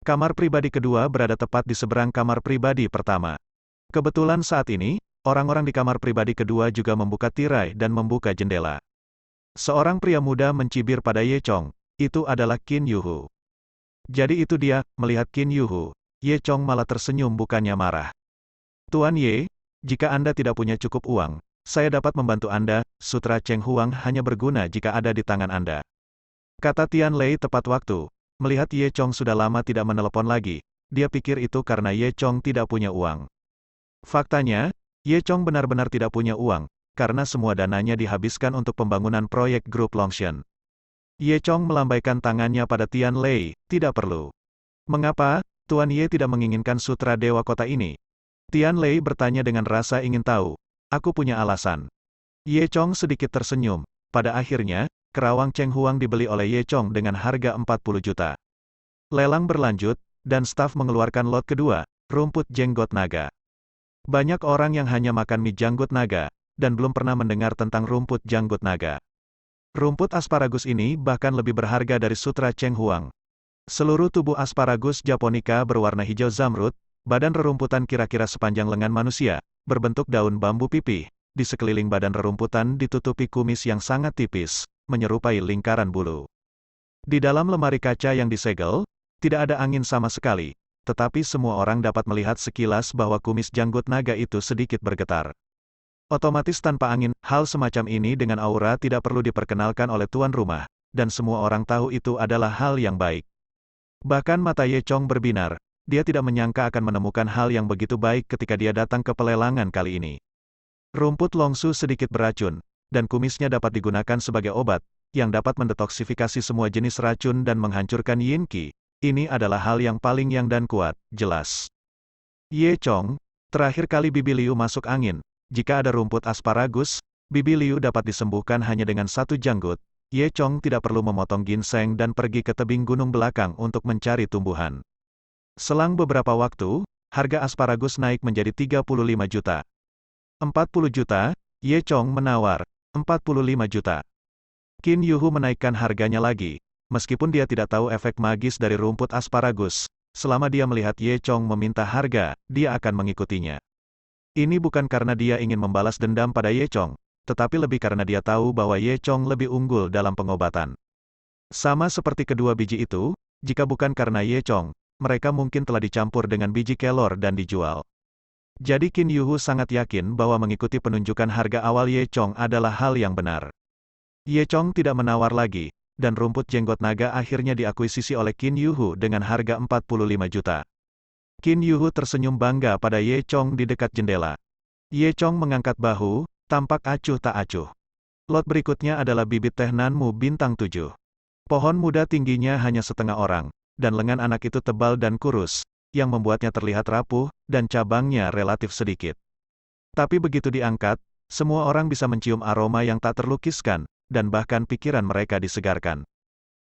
Kamar pribadi kedua berada tepat di seberang kamar pribadi pertama. Kebetulan saat ini, orang-orang di kamar pribadi kedua juga membuka tirai dan membuka jendela. Seorang pria muda mencibir pada Ye Chong, itu adalah Qin Yuhu. Jadi itu dia, melihat Qin Yuhu, Ye Chong malah tersenyum bukannya marah. Tuan Ye, jika Anda tidak punya cukup uang, saya dapat membantu Anda, sutra Cheng Huang hanya berguna jika ada di tangan Anda. Kata Tian Lei tepat waktu. Melihat Ye Chong sudah lama tidak menelepon lagi, dia pikir itu karena Ye Chong tidak punya uang. Faktanya, Ye Chong benar-benar tidak punya uang, karena semua dananya dihabiskan untuk pembangunan proyek grup Longshan. Ye Chong melambaikan tangannya pada Tian Lei, tidak perlu. Mengapa, Tuan Ye tidak menginginkan sutra Dewa Kota ini? Tian Lei bertanya dengan rasa ingin tahu. Aku punya alasan. Ye Chong sedikit tersenyum, pada akhirnya, kerawang Cheng Huang dibeli oleh Ye Chong dengan harga 40 juta. Lelang berlanjut, dan staf mengeluarkan lot kedua, rumput jenggot naga. Banyak orang yang hanya makan mie janggut naga, dan belum pernah mendengar tentang rumput janggut naga. Rumput asparagus ini bahkan lebih berharga dari sutra Cheng Huang. Seluruh tubuh asparagus japonica berwarna hijau zamrud, badan rerumputan kira-kira sepanjang lengan manusia, berbentuk daun bambu pipih, di sekeliling badan rerumputan ditutupi kumis yang sangat tipis, menyerupai lingkaran bulu. Di dalam lemari kaca yang disegel, tidak ada angin sama sekali, tetapi semua orang dapat melihat sekilas bahwa kumis janggut naga itu sedikit bergetar. Otomatis tanpa angin, hal semacam ini dengan aura tidak perlu diperkenalkan oleh tuan rumah, dan semua orang tahu itu adalah hal yang baik. Bahkan mata Ye Chong berbinar, dia tidak menyangka akan menemukan hal yang begitu baik ketika dia datang ke pelelangan kali ini. Rumput longsu sedikit beracun, dan kumisnya dapat digunakan sebagai obat, yang dapat mendetoksifikasi semua jenis racun dan menghancurkan yin qi. Ini adalah hal yang paling yang dan kuat, jelas. Ye Chong, terakhir kali Bibi Liu masuk angin, jika ada rumput asparagus, Bibi Liu dapat disembuhkan hanya dengan satu janggut. Ye Chong tidak perlu memotong ginseng dan pergi ke tebing gunung belakang untuk mencari tumbuhan. Selang beberapa waktu, harga asparagus naik menjadi 35 juta. 40 juta, Ye Chong menawar. 45 juta. Qin Yuhu menaikkan harganya lagi, meskipun dia tidak tahu efek magis dari rumput asparagus. Selama dia melihat Ye Chong meminta harga, dia akan mengikutinya. Ini bukan karena dia ingin membalas dendam pada Ye Chong, tetapi lebih karena dia tahu bahwa Ye Chong lebih unggul dalam pengobatan. Sama seperti kedua biji itu, jika bukan karena Ye Chong, mereka mungkin telah dicampur dengan biji kelor dan dijual. Jadi Qin Yuhu sangat yakin bahwa mengikuti penunjukan harga awal Ye Chong adalah hal yang benar. Ye Chong tidak menawar lagi, dan rumput jenggot naga akhirnya diakuisisi oleh Qin Yuhu dengan harga 45 juta. Qin Yuhu tersenyum bangga pada Ye Chong di dekat jendela. Ye Chong mengangkat bahu, tampak acuh tak acuh. Lot berikutnya adalah bibit teh Nanmu bintang 7. Pohon muda tingginya hanya setengah orang, dan lengan anak itu tebal dan kurus, yang membuatnya terlihat rapuh, dan cabangnya relatif sedikit. Tapi begitu diangkat, semua orang bisa mencium aroma yang tak terlukiskan, dan bahkan pikiran mereka disegarkan.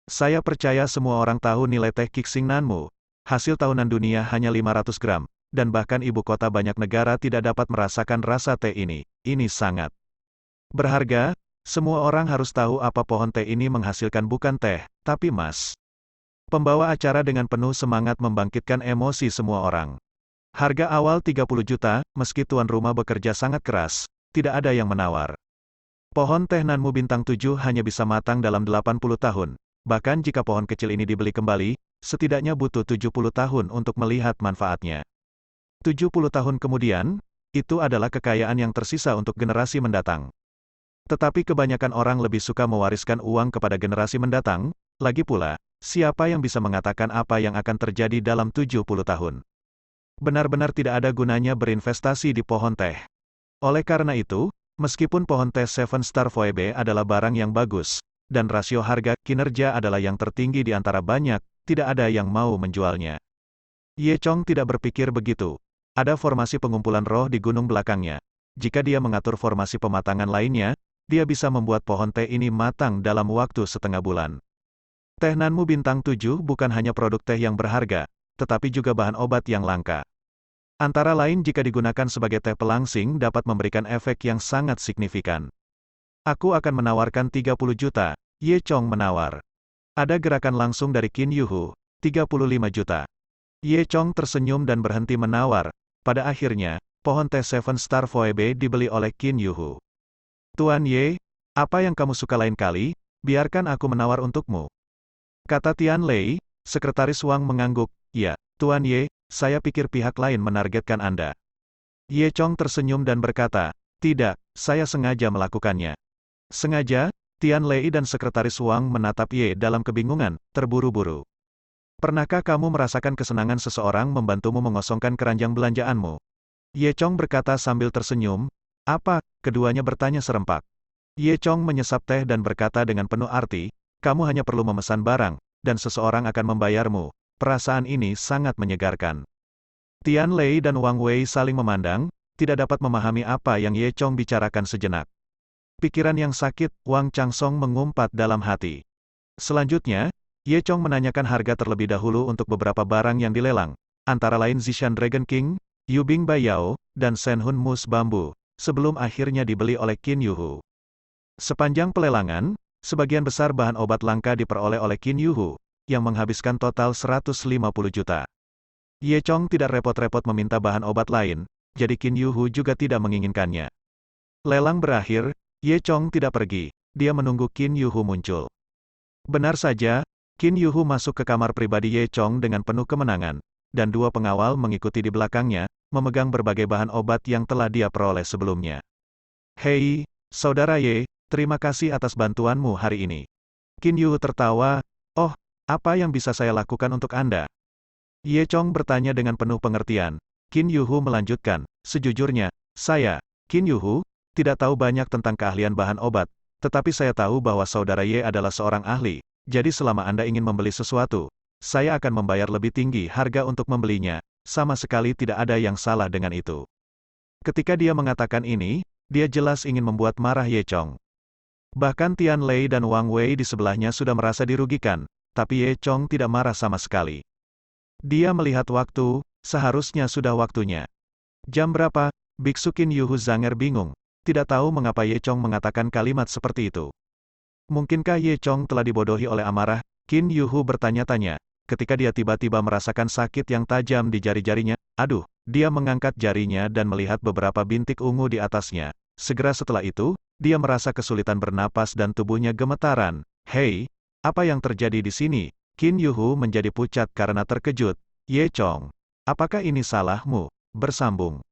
Saya percaya semua orang tahu nilai teh Kixing Nanmu. Hasil tahunan dunia hanya 500 gram, dan bahkan ibu kota banyak negara tidak dapat merasakan rasa teh ini. Ini sangat berharga. Semua orang harus tahu apa pohon teh ini menghasilkan bukan teh, tapi emas. Pembawa acara dengan penuh semangat membangkitkan emosi semua orang. Harga awal 30 juta, meski tuan rumah bekerja sangat keras, tidak ada yang menawar. Pohon teh Nanmu bintang 7 hanya bisa matang dalam 80 tahun, Bahkan jika pohon kecil ini dibeli kembali, setidaknya butuh 70 tahun untuk melihat manfaatnya. 70 tahun kemudian, itu adalah kekayaan yang tersisa untuk generasi mendatang. Tetapi kebanyakan orang lebih suka mewariskan uang kepada generasi mendatang, lagi pula, siapa yang bisa mengatakan apa yang akan terjadi dalam 70 tahun? Benar-benar tidak ada gunanya berinvestasi di pohon teh. Oleh karena itu, meskipun pohon teh Seven Star Phoebe adalah barang yang bagus, dan rasio harga kinerja adalah yang tertinggi di antara banyak, tidak ada yang mau menjualnya. Ye Chong tidak berpikir begitu. Ada formasi pengumpulan roh di gunung belakangnya. Jika dia mengatur formasi pematangan lainnya, dia bisa membuat pohon teh ini matang dalam waktu setengah bulan. Teh Nanmu Bintang 7 bukan hanya produk teh yang berharga, tetapi juga bahan obat yang langka. Antara lain jika digunakan sebagai teh pelangsing dapat memberikan efek yang sangat signifikan. Aku akan menawarkan 30 juta, Ye Chong menawar. Ada gerakan langsung dari Qin Yuhu, 35 juta. Ye Chong tersenyum dan berhenti menawar. Pada akhirnya, pohon teh Seven Star Phoebe dibeli oleh Qin Yuhu. Tuan Ye, apa yang kamu suka lain kali, biarkan aku menawar untukmu. Kata Tian Lei, sekretaris Wang mengangguk, ya, Tuan Ye, saya pikir pihak lain menargetkan Anda. Ye Chong tersenyum dan berkata, tidak, saya sengaja melakukannya. Sengaja? Tian Lei dan sekretaris Wang menatap Ye dalam kebingungan, terburu-buru. Pernahkah kamu merasakan kesenangan seseorang membantumu mengosongkan keranjang belanjaanmu? Ye Chong berkata sambil tersenyum, apa? Keduanya bertanya serempak. Ye Chong menyesap teh dan berkata dengan penuh arti, kamu hanya perlu memesan barang, dan seseorang akan membayarmu. Perasaan ini sangat menyegarkan. Tian Lei dan Wang Wei saling memandang, tidak dapat memahami apa yang Ye Chong bicarakan sejenak. Pikiran yang sakit, Wang Changsong mengumpat dalam hati. Selanjutnya, Ye Chong menanyakan harga terlebih dahulu untuk beberapa barang yang dilelang, antara lain Zishan Dragon King, Yubing Baiyao, dan Shenhun Moose Bambu, sebelum akhirnya dibeli oleh Qin Yuhu. Sepanjang pelelangan, sebagian besar bahan obat langka diperoleh oleh Qin Yuhu, yang menghabiskan total 150 juta. Ye Chong tidak repot-repot meminta bahan obat lain, jadi Qin Yuhu juga tidak menginginkannya. Lelang berakhir, Ye Chong tidak pergi, dia menunggu Qin Yuhu muncul. Benar saja, Qin Yuhu masuk ke kamar pribadi Ye Chong dengan penuh kemenangan, dan dua pengawal mengikuti di belakangnya, memegang berbagai bahan obat yang telah dia peroleh sebelumnya. Hei, Saudara Ye, terima kasih atas bantuanmu hari ini. Qin Yuhu tertawa, oh, apa yang bisa saya lakukan untuk Anda? Ye Chong bertanya dengan penuh pengertian. Qin Yuhu melanjutkan, sejujurnya, saya, Qin Yuhu, tidak tahu banyak tentang keahlian bahan obat, tetapi saya tahu bahwa Saudara Ye adalah seorang ahli, jadi selama Anda ingin membeli sesuatu, saya akan membayar lebih tinggi harga untuk membelinya, sama sekali tidak ada yang salah dengan itu. Ketika dia mengatakan ini, dia jelas ingin membuat marah Ye Chong. Bahkan Tian Lei dan Wang Wei di sebelahnya sudah merasa dirugikan, tapi Ye Chong tidak marah sama sekali. Dia melihat waktu, seharusnya sudah waktunya. Jam berapa? Biksu Qin Yuhu Zanger bingung, tidak tahu mengapa Ye Chong mengatakan kalimat seperti itu. Mungkinkah Ye Chong telah dibodohi oleh amarah? Qin Yuhu bertanya-tanya, ketika dia tiba-tiba merasakan sakit yang tajam di jari-jarinya. Aduh, dia mengangkat jarinya dan melihat beberapa bintik ungu di atasnya. Segera setelah itu, dia merasa kesulitan bernapas dan tubuhnya gemetaran. Hei, apa yang terjadi di sini? Qin Yuhu menjadi pucat karena terkejut. Ye Chong, apakah ini salahmu? Bersambung.